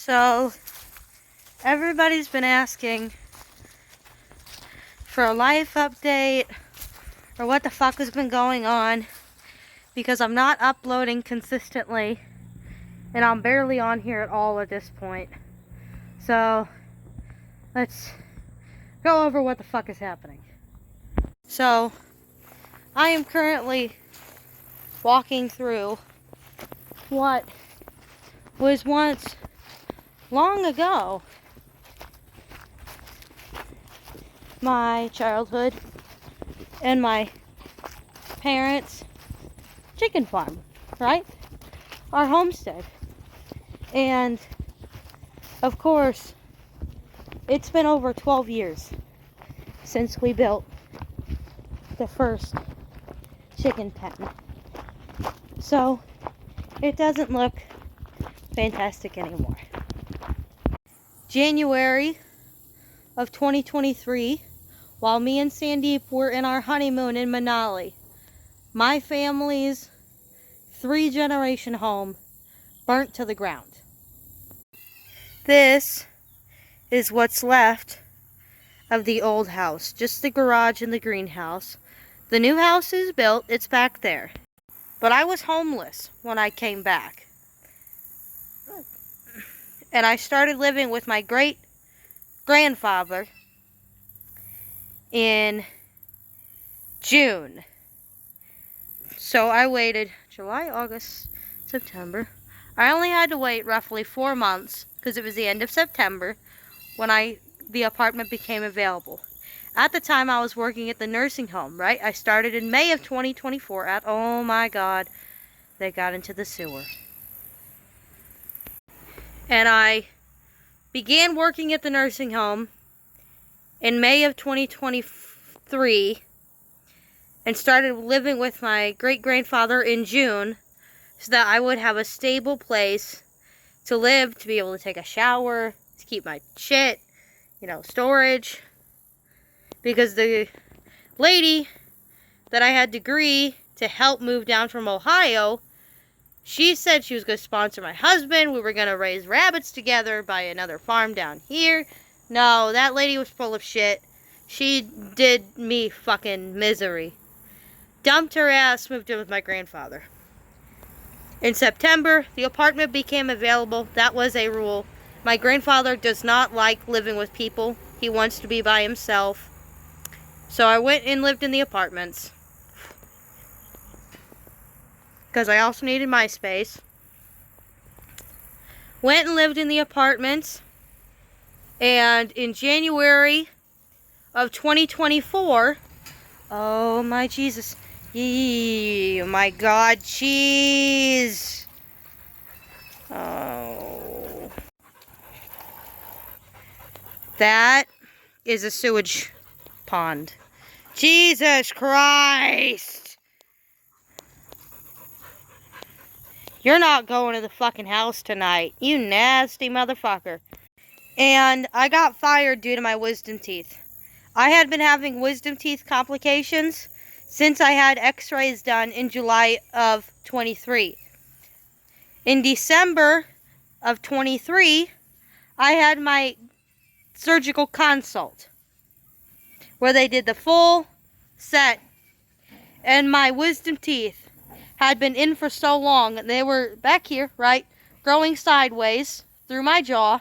So, everybody's been asking for a life update or what the fuck has been going on because I'm not uploading consistently and I'm barely on here at all at this point. So, let's go over what the fuck is happening. So, I am currently walking through what was once, long ago, my childhood and my parents' chicken farm, right? Our homestead. And of course, it's been over 12 years since we built the first chicken pen. So it doesn't look fantastic anymore. January of 2023, while me and Sandeep were in our honeymoon in Manali, my family's 3-generation home burnt to the ground. This is what's left of the old house, just the garage and the greenhouse. The new house is built, it's back there. But I was homeless when I came back. And I started living with my great-grandfather in June. So I waited July, August, September. I only had to wait roughly 4 months because it was the end of September when the apartment became available. At the time, I was working at the nursing home, right? I started in May of 2024 oh my God, they got into the sewer. And I began working at the nursing home in May of 2023 and started living with my great-grandfather in June so that I would have a stable place to live, to be able to take a shower, to keep my shit, storage. Because the lady that I had to agree to help move down from Ohio, she said she was going to sponsor my husband. We were going to raise rabbits together, buy another farm down here. No, that lady was full of shit. She did me fucking misery. Dumped her ass, moved in with my grandfather. In September, the apartment became available. That was a rule. My grandfather does not like living with people. He wants to be by himself. So I went and lived in the apartments. Because I also needed my space. Went and lived in the apartments. And in January of 2024, oh my Jesus. Yee, my God, cheese. Oh. That is a sewage pond. Jesus Christ. You're not going to the fucking house tonight, you nasty motherfucker. And I got fired due to my wisdom teeth. I had been having wisdom teeth complications since I had x-rays done in July of 23. In December of 23, I had my surgical consult where they did the full set, and my wisdom teeth had been in for so long. They were back here, right, growing sideways through my jaw,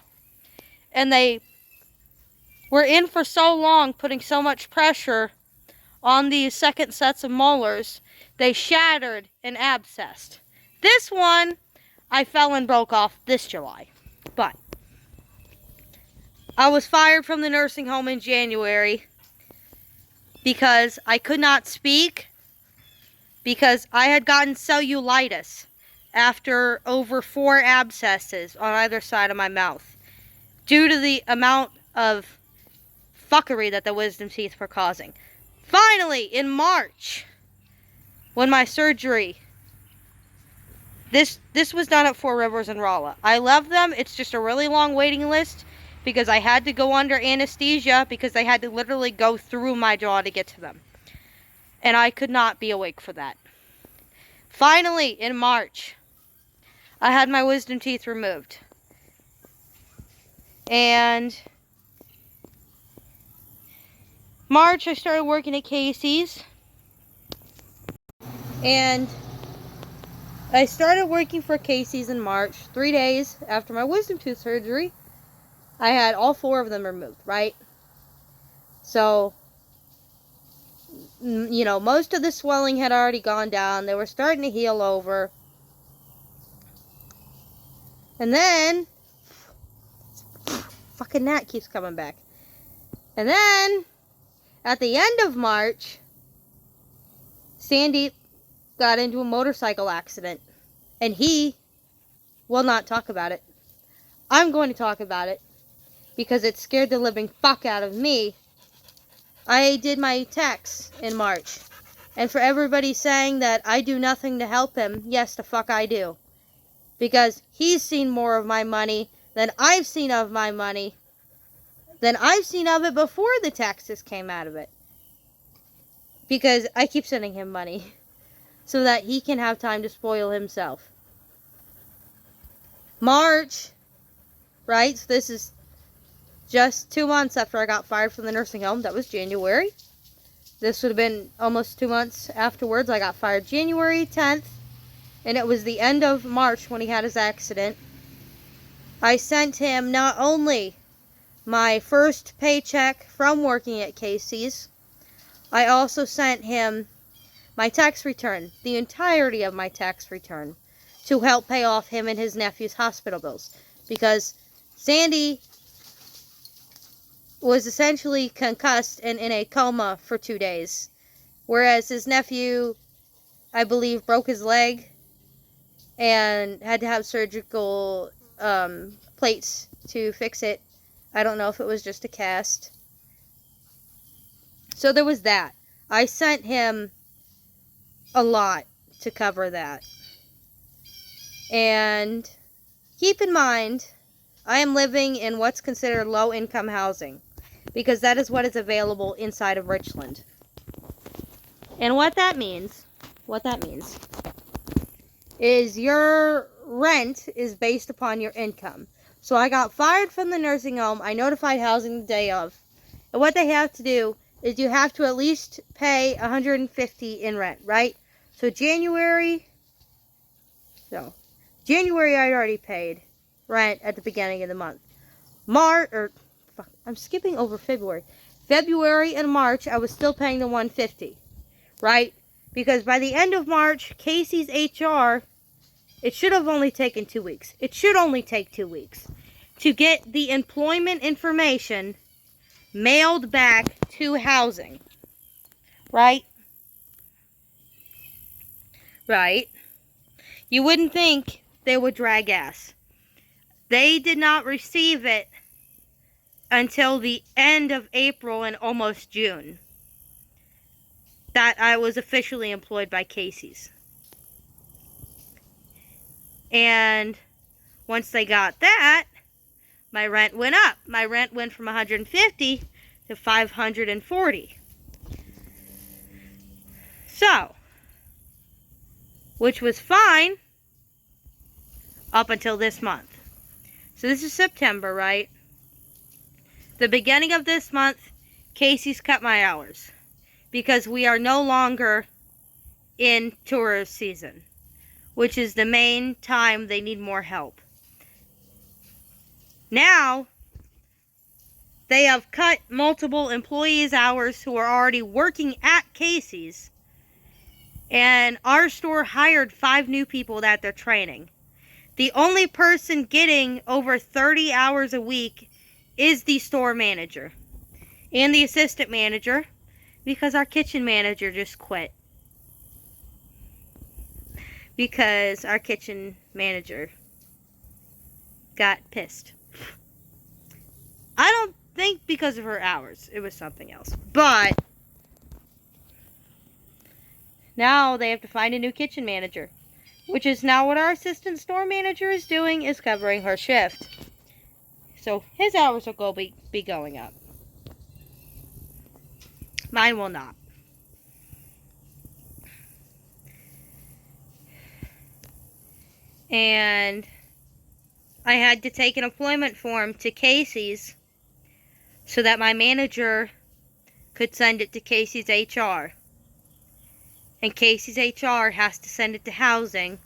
and they were in for so long, putting so much pressure on these second sets of molars, they shattered and abscessed. This one, I fell and broke off this July. But I was fired from the nursing home in January because I could not speak, because I had gotten cellulitis after over 4 abscesses on either side of my mouth due to the amount of fuckery that the wisdom teeth were causing. Finally, in March, when my surgery, this was done at Four Rivers and Rolla. I love them. It's just a really long waiting list because I had to go under anesthesia because they had to literally go through my jaw to get to them. And I could not be awake for that. Finally, in March, I had my wisdom teeth removed. And March, I started working at Casey's. And I started working for Casey's in March, 3 days after my wisdom tooth surgery. I had all 4 of them removed, right? So, you know, most of the swelling had already gone down. They were starting to heal over. And then, fucking gnat keeps coming back. And then, at the end of March, Sandy got into a motorcycle accident. And he will not talk about it. I'm going to talk about it because it scared the living fuck out of me. I did my tax in March. And for everybody saying that I do nothing to help him, yes, the fuck I do. Because he's seen more of my money than I've seen of my money, than I've seen of it before the taxes came out of it. Because I keep sending him money so that he can have time to spoil himself. March, right? So this is just 2 months after I got fired from the nursing home. That was January. This would have been almost 2 months afterwards. I got fired January 10th. And it was the end of March when he had his accident. I sent him not only my first paycheck from working at Casey's, I also sent him my tax return, the entirety of my tax return, to help pay off him and his nephew's hospital bills. Because Sandy was essentially concussed and in a coma for 2 days. Whereas his nephew, I believe, broke his leg and had to have surgical plates to fix it. I don't know if it was just a cast. So there was that. I sent him a lot to cover that. And keep in mind, I am living in what's considered low-income housing, because that is what is available inside of Richland. And what that means is your rent is based upon your income. So I got fired from the nursing home. I notified housing the day of. And what they have to do is you have to at least pay $150 in rent, right? So January I'd already paid rent at the beginning of the month. I'm skipping over February. February and March, I was still paying the $150, right? Because by the end of March, Casey's HR, it should have only taken 2 weeks. It should only take 2 weeks to get the employment information mailed back to housing. Right? Right. You wouldn't think they would drag ass. They did not receive it until the end of April and almost June that I was officially employed by Casey's. And once they got that, my rent went up. My rent went from $150 to $540. So, which was fine up until this month. So this is September, right? The beginning of this month, Casey's cut my hours because we are no longer in tourist season, which is the main time they need more help. Now, they have cut multiple employees' hours who are already working at Casey's, and our store hired 5 new people that they're training. The only person getting over 30 hours a week is the store manager and the assistant manager, because our kitchen manager just quit. Because our kitchen manager got pissed. I don't think because of her hours. It was something else. But now they have to find a new kitchen manager, which is now what our assistant store manager is doing, is covering her shift. So his hours will be going up. Mine will not. And I had to take an employment form to Casey's so that my manager could send it to Casey's HR. And Casey's HR has to send it to housing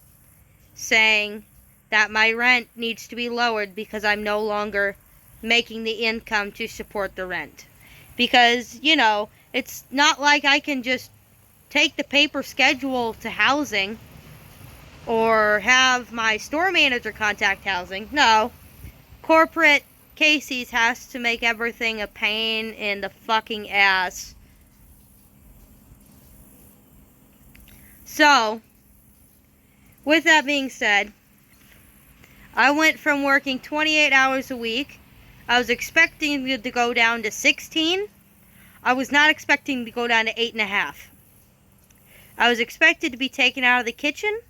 saying that my rent needs to be lowered because I'm no longer making the income to support the rent. Because, you know, it's not like I can just take the paper schedule to housing or have my store manager contact housing. No. Corporate Casey's has to make everything a pain in the fucking ass. So, with that being said, I went from working 28 hours a week. I was expecting it to go down to 16. I was not expecting to go down to 8.5. I was expected to be taken out of the kitchen.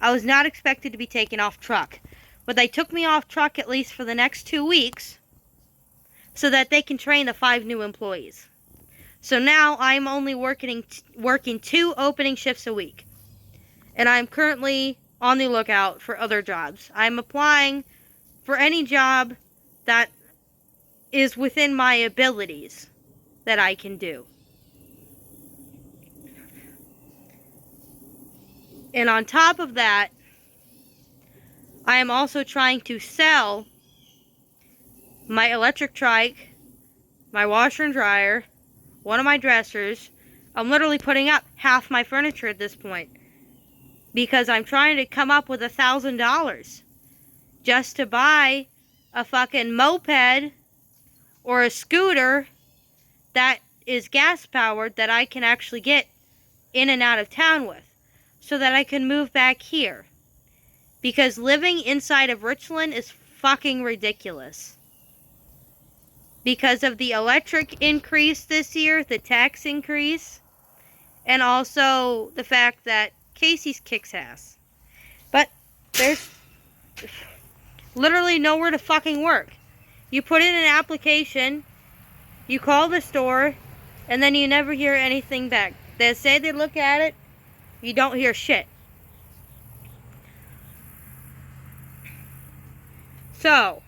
I was not expected to be taken off truck. But they took me off truck at least for the next 2 weeks so that they can train the 5 new employees. So now I'm only working 2 opening shifts a week. And I'm currently on the lookout for other jobs. I'm applying for any job that is within my abilities that I can do. And on top of that, I am also trying to sell my electric trike, my washer and dryer, one of my dressers. I'm literally putting up half my furniture at this point because I'm trying to come up with $1,000 just to buy a fucking moped or a scooter that is gas powered that I can actually get in and out of town with so that I can move back here. Because living inside of Richland is fucking ridiculous. Because of the electric increase this year, the tax increase, and also the fact that Casey's kicks ass. But there's literally nowhere to fucking work. You put in an application, you call the store, and then you never hear anything back. They say they look at it, you don't hear shit. So,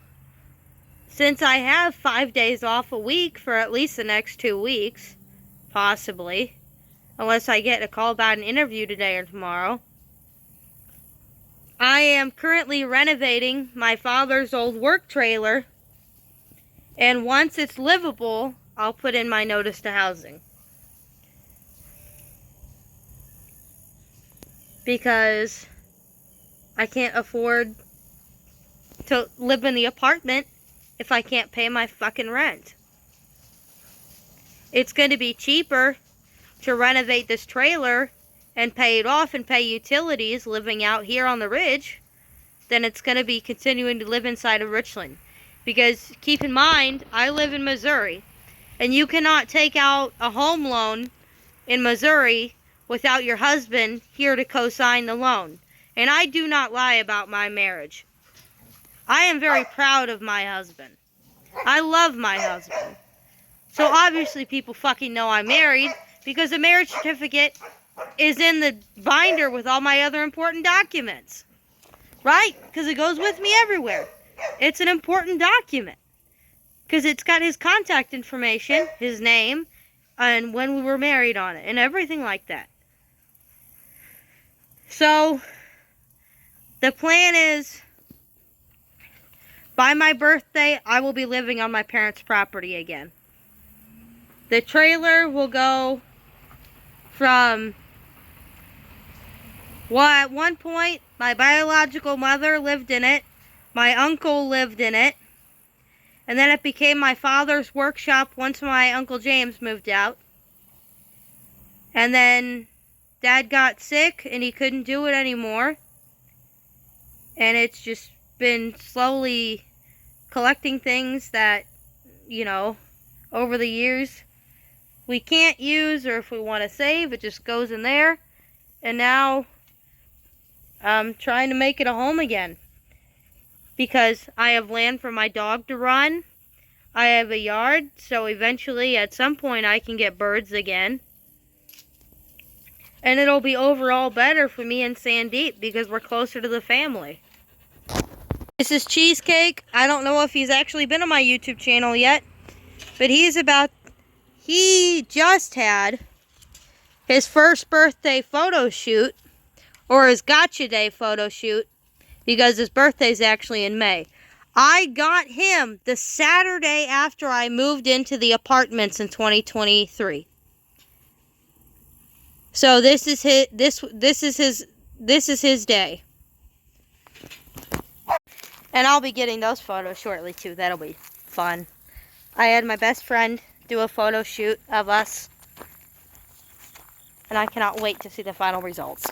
since I have 5 days off a week for at least the next 2 weeks, possibly, unless I get a call about an interview today or tomorrow, I am currently renovating my father's old work trailer, and once it's livable, I'll put in my notice to housing. Because I can't afford to live in the apartment if I can't pay my fucking rent. It's going to be cheaper to renovate this trailer and pay it off and pay utilities living out here on the ridge than it's going to be continuing to live inside of Richland. Because keep in mind, I live in Missouri, and you cannot take out a home loan in Missouri without your husband here to co-sign the loan. And I do not lie about my marriage. I am very proud of my husband. I love my husband. So obviously people fucking know I'm married because the marriage certificate is in the binder with all my other important documents. Right? Because it goes with me everywhere. It's an important document. Because it's got his contact information, his name, and when we were married on it, and everything like that. So, the plan is, by my birthday, I will be living on my parents' property again. The trailer will go from, well, at one point, my biological mother lived in it, my uncle lived in it, and then it became my father's workshop once my Uncle James moved out. And then Dad got sick and he couldn't do it anymore. And it's just been slowly collecting things that, you know, over the years we can't use, or if we want to save, it just goes in there. And now I'm trying to make it a home again. Because I have land for my dog to run. I have a yard, so eventually at some point I can get birds again. And it'll be overall better for me and Sandeep because we're closer to the family. This is Cheesecake. I don't know if he's actually been on my YouTube channel yet, but he just had his first birthday photo shoot, or his gotcha day photo shoot, because his birthday's actually in May. I got him the Saturday after I moved into the apartments in 2023. So this is his day. And I'll be getting those photos shortly too. That'll be fun. I had my best friend do a photo shoot of us, and I cannot wait to see the final results.